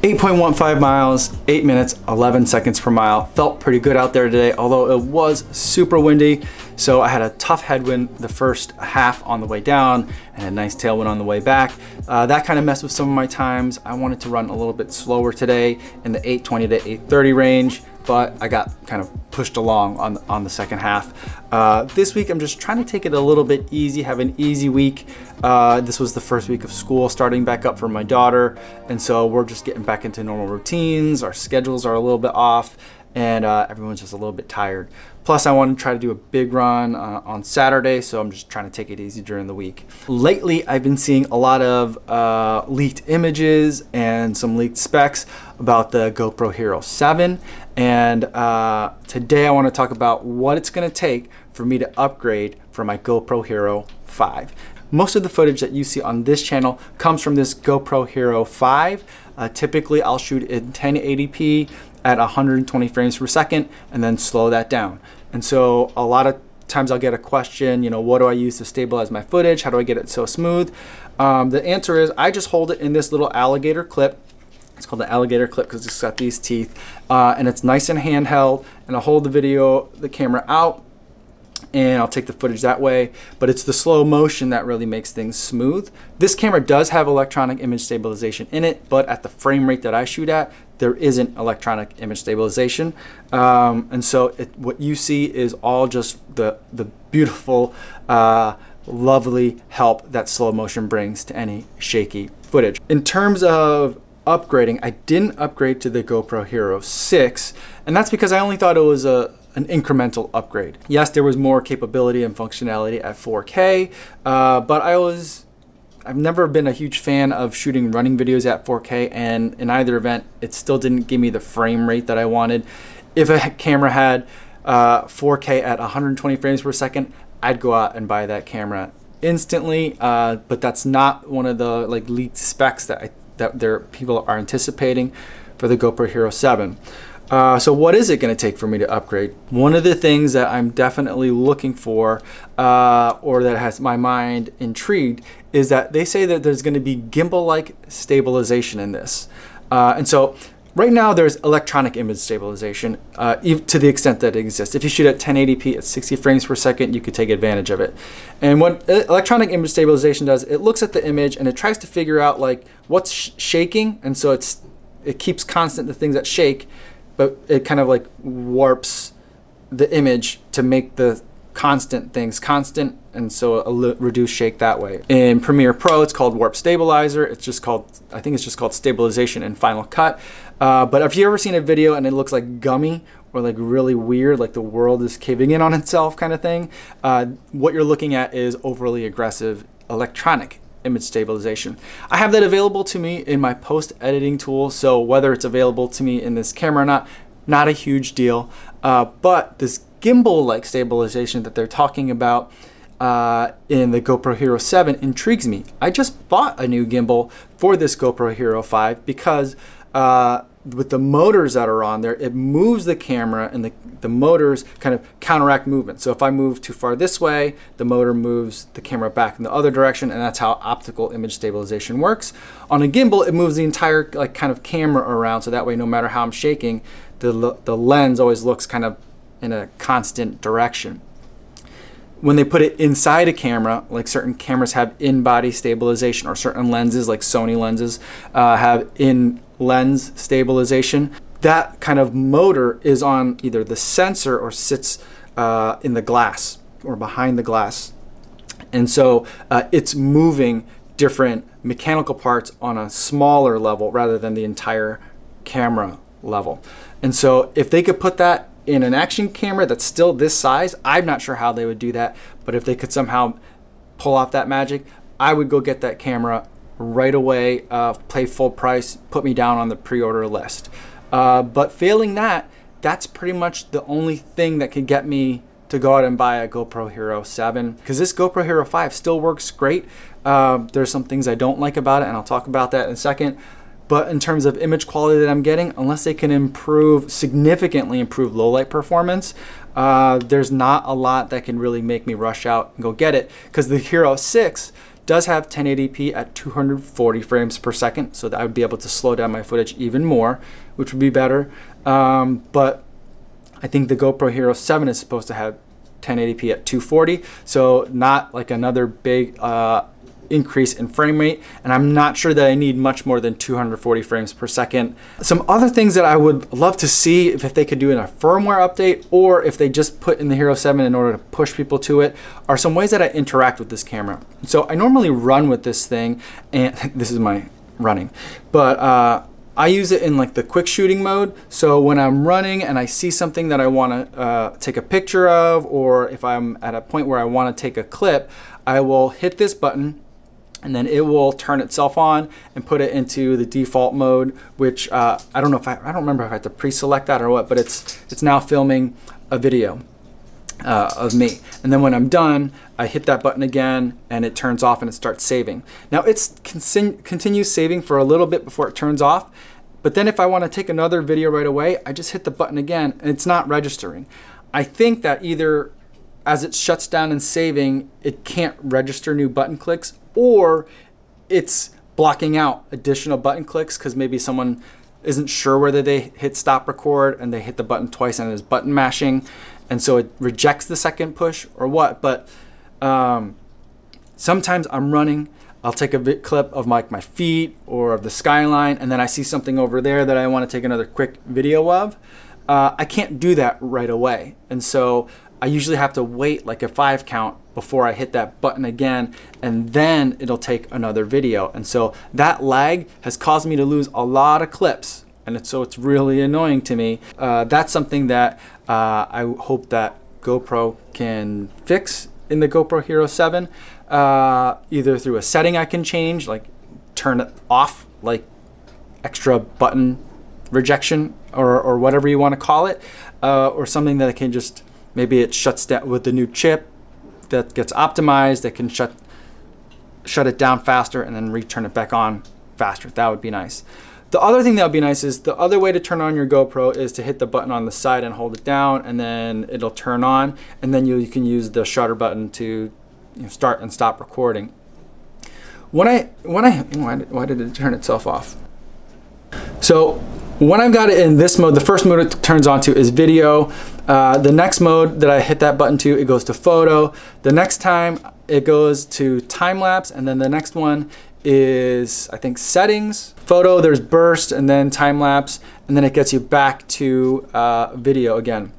8.15 miles, 8 minutes, 11 seconds per mile. Felt pretty good out there today, although it was super windy. So I had a tough headwind the first half on the way down and a nice tailwind on the way back. That kind of messed with some of my times. I wanted to run a little bit slower today in the 8:20 to 8:30 range, but I got kind of pushed along on the second half. This week, I'm just trying to take it a little bit easy, have an easy week. This was the first week of school starting back up for my daughter. And so we're just getting back into normal routines. Our schedules are a little bit off and everyone's just a little bit tired. Plus I want to try to do a big run on Saturday. So I'm just trying to take it easy during the week. Lately, I've been seeing a lot of leaked images and some leaked specs about the GoPro Hero 7. And today I want to talk about what it's going to take for me to upgrade for my GoPro Hero 5. Most of the footage that you see on this channel comes from this GoPro Hero 5. Typically, I'll shoot in 1080p at 120 frames per second and then slow that down. And so a lot of times I'll get a question, you know, what do I use to stabilize my footage? How do I get it so smooth? The answer is I just hold it in this little alligator clip. It's called the alligator clip because it's got these teeth and it's nice and handheld, and I'll hold the camera out and I'll take the footage that way, but it's the slow motion that really makes things smooth. This camera does have electronic image stabilization in it, but at the frame rate that I shoot at, there isn't electronic image stabilization. And so what you see is all just the beautiful, lovely help that slow motion brings to any shaky footage. In terms of upgrading, I didn't upgrade to the GoPro Hero 6, and that's because I only thought it was an incremental upgrade. Yes, there was more capability and functionality at 4K, but I've never been a huge fan of shooting running videos at 4K, and in either event, it still didn't give me the frame rate that I wanted. If a camera had 4K at 120 frames per second, I'd go out and buy that camera instantly, but that's not one of the leaked specs that people are anticipating for the GoPro Hero 7. So what is it going to take for me to upgrade? One of the things that I'm definitely looking for, or that has my mind intrigued, is that they say that there's going to be gimbal-like stabilization in this. And so right now there's electronic image stabilization to the extent that it exists. If you shoot at 1080p at 60 frames per second, you could take advantage of it. And what electronic image stabilization does, it looks at the image and it tries to figure out what's shaking, and so it keeps constant the things that shake, but it kind of warps the image to make the constant things constant, and so reduce shake that way. In Premiere Pro, it's called Warp Stabilizer. I think it's just called Stabilization in Final Cut. But if you've ever seen a video and it looks like gummy or really weird, like the world is caving in on itself kind of thing, what you're looking at is overly aggressive electronic image stabilization. I have that available to me in my post-editing tool, so whether it's available to me in this camera or not a huge deal. But this gimbal-like stabilization that they're talking about in the GoPro Hero 7 intrigues me. I just bought a new gimbal for this GoPro Hero 5 because with the motors that are on there, it moves the camera, and the motors kind of counteract movement. So if I move too far this way, the motor moves the camera back in the other direction, and that's how optical image stabilization works. On a gimbal, it moves the entire kind of camera around, so that way no matter how I'm shaking, the lens always looks kind of in a constant direction. When they put it inside a camera, like certain cameras have in-body stabilization, or certain lenses, like Sony lenses, have in-lens stabilization, that kind of motor is on either the sensor or sits in the glass or behind the glass. And so it's moving different mechanical parts on a smaller level rather than the entire camera level. And so if they could put that in an action camera that's still this size, I'm not sure how they would do that, but if they could somehow pull off that magic, I would go get that camera right away, pay full price, put me down on the pre-order list. But failing that, that's pretty much the only thing that could get me to go out and buy a GoPro Hero 7, because this GoPro Hero 5 still works great. There's some things I don't like about it, and I'll talk about that in a second. But in terms of image quality that I'm getting, unless they can significantly improve low light performance, there's not a lot that can really make me rush out and go get it, because the Hero 6 does have 1080p at 240 frames per second, so that I would be able to slow down my footage even more, which would be better. But I think the GoPro Hero 7 is supposed to have 1080p at 240, so not like another big increase in frame rate, and I'm not sure that I need much more than 240 frames per second. Some other things that I would love to see if they could do in a firmware update, or if they just put in the Hero 7 in order to push people to it, are some ways that I interact with this camera. So I normally run with this thing, and this is my running, but I use it in like the quick shooting mode. So when I'm running and I see something that I want to take a picture of, or if I'm at a point where I want to take a clip, I will hit this button and then it will turn itself on and put it into the default mode, which I don't remember if I have to pre-select that or what, but it's now filming a video of me. And then when I'm done, I hit that button again and it turns off and it starts saving. Now it's continues saving for a little bit before it turns off, but then if I want to take another video right away, I just hit the button again and it's not registering. I think that either as it shuts down and saving, it can't register new button clicks, or it's blocking out additional button clicks because maybe someone isn't sure whether they hit stop record and they hit the button twice and it is button mashing, and so it rejects the second push or what. But sometimes I'm running, I'll take a clip of my feet or of the skyline, and then I see something over there that I want to take another quick video of. I can't do that right away, and so I usually have to wait like a 5 count before I hit that button again, and then it'll take another video. And so that lag has caused me to lose a lot of clips, and so it's really annoying to me. That's something that I hope that GoPro can fix in the GoPro Hero 7, either through a setting I can change, like turn it off, like extra button rejection or whatever you want to call it, or something that I can just, maybe it shuts down with the new chip that gets optimized, that can shut it down faster and then return it back on faster. That would be nice. The other thing that would be nice is the other way to turn on your GoPro is to hit the button on the side and hold it down, and then it'll turn on, and then you can use the shutter button to start and stop recording. Why did it turn itself off? So when I've got it in this mode, the first mode it turns on to is video. The next mode that I hit that button to, it goes to photo. The next time it goes to time lapse, and then the next one is, I think, settings. Photo, there's burst, and then time lapse, and then it gets you back to video again.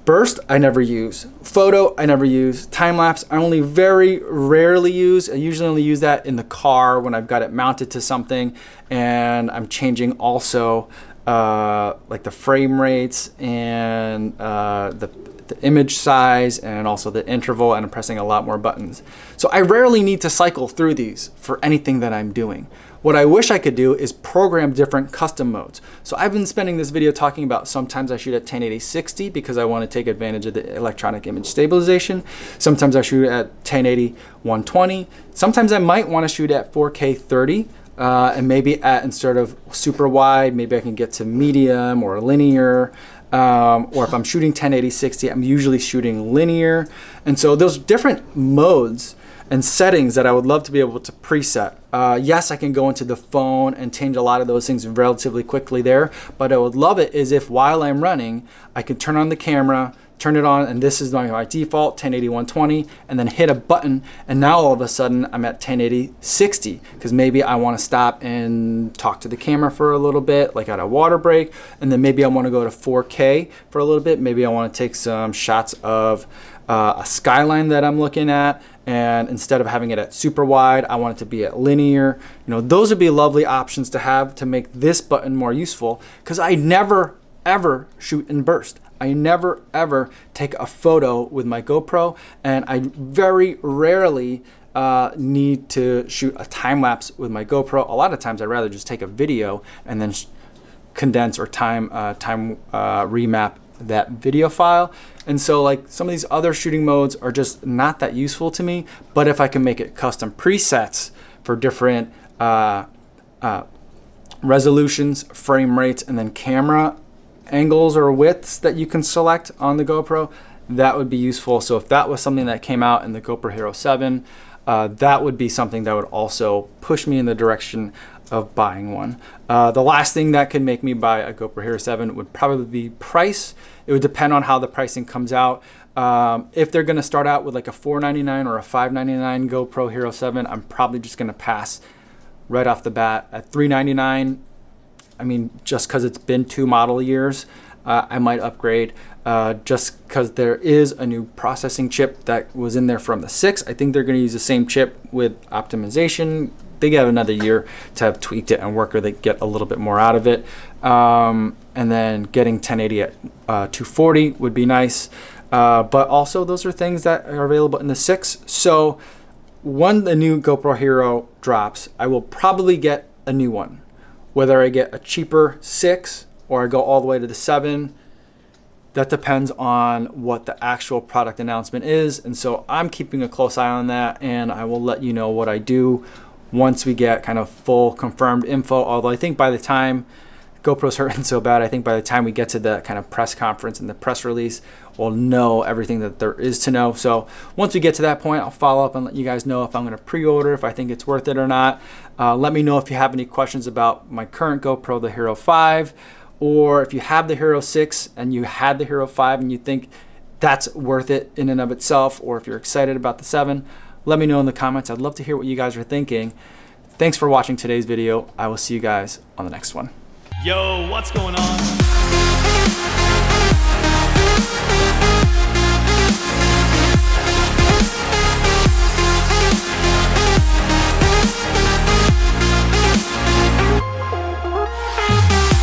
Burst, I never use. Photo, I never use. Time lapse, I only very rarely use. I usually only use that in the car when I've got it mounted to something and I'm changing also like the frame rates and the image size and also the interval, and I'm pressing a lot more buttons. So I rarely need to cycle through these for anything that I'm doing. What I wish I could do is program different custom modes. So I've been spending this video talking about sometimes I shoot at 1080-60 because I want to take advantage of the electronic image stabilization. Sometimes I shoot at 1080-120. Sometimes I might want to shoot at 4K 30. And maybe instead of super wide, maybe I can get to medium or linear. Or if I'm shooting 1080-60, I'm usually shooting linear. And so those different modes and settings that I would love to be able to preset. Yes, I can go into the phone and change a lot of those things relatively quickly there, but I would love it is if while I'm running, I could turn on the camera, turn it on, and this is my default 1080-120, and then hit a button, and now all of a sudden I'm at 1080-60 because maybe I want to stop and talk to the camera for a little bit, like at a water break, and then maybe I want to go to 4K for a little bit. Maybe I want to take some shots of a skyline that I'm looking at, and instead of having it at super wide, I want it to be at linear. Those would be lovely options to have to make this button more useful, because I never ever shoot in burst. I never ever take a photo with my GoPro, and I very rarely need to shoot a time lapse with my GoPro. A lot of times I'd rather just take a video and then condense or time remap that video file. And so like some of these other shooting modes are just not that useful to me, but if I can make it custom presets for different resolutions, frame rates, and then camera angles or widths that you can select on the GoPro, that would be useful. So if that was something that came out in the GoPro Hero 7, that would be something that would also push me in the direction of buying one. The last thing that could make me buy a GoPro Hero 7 would probably be price. It would depend on how the pricing comes out. If they're gonna start out with like a $499 or a $599 GoPro Hero 7, I'm probably just gonna pass right off the bat. At $399, I mean, just because it's been 2 model years, I might upgrade just because there is a new processing chip that was in there from the 6. I think they're going to use the same chip with optimization. They have another year to have tweaked it and work with it, get a little bit more out of it. And then getting 1080 at 240 would be nice. But also those are things that are available in the 6. So when the new GoPro Hero drops, I will probably get a new one. Whether I get a cheaper 6 or I go all the way to the 7, that depends on what the actual product announcement is. And so I'm keeping a close eye on that, and I will let you know what I do once we get kind of full confirmed info. Although I think by the time GoPro's hurting so bad, I think by the time we get to the kind of press conference and the press release, we'll know everything that there is to know. So once we get to that point, I'll follow up and let you guys know if I'm going to pre-order, if I think it's worth it or not. Let me know if you have any questions about my current GoPro, the Hero 5, or if you have the Hero 6 and you had the Hero 5 and you think that's worth it in and of itself, or if you're excited about the 7, let me know in the comments. I'd love to hear what you guys are thinking. Thanks for watching today's video. I will see you guys on the next one. Yo, what's going on?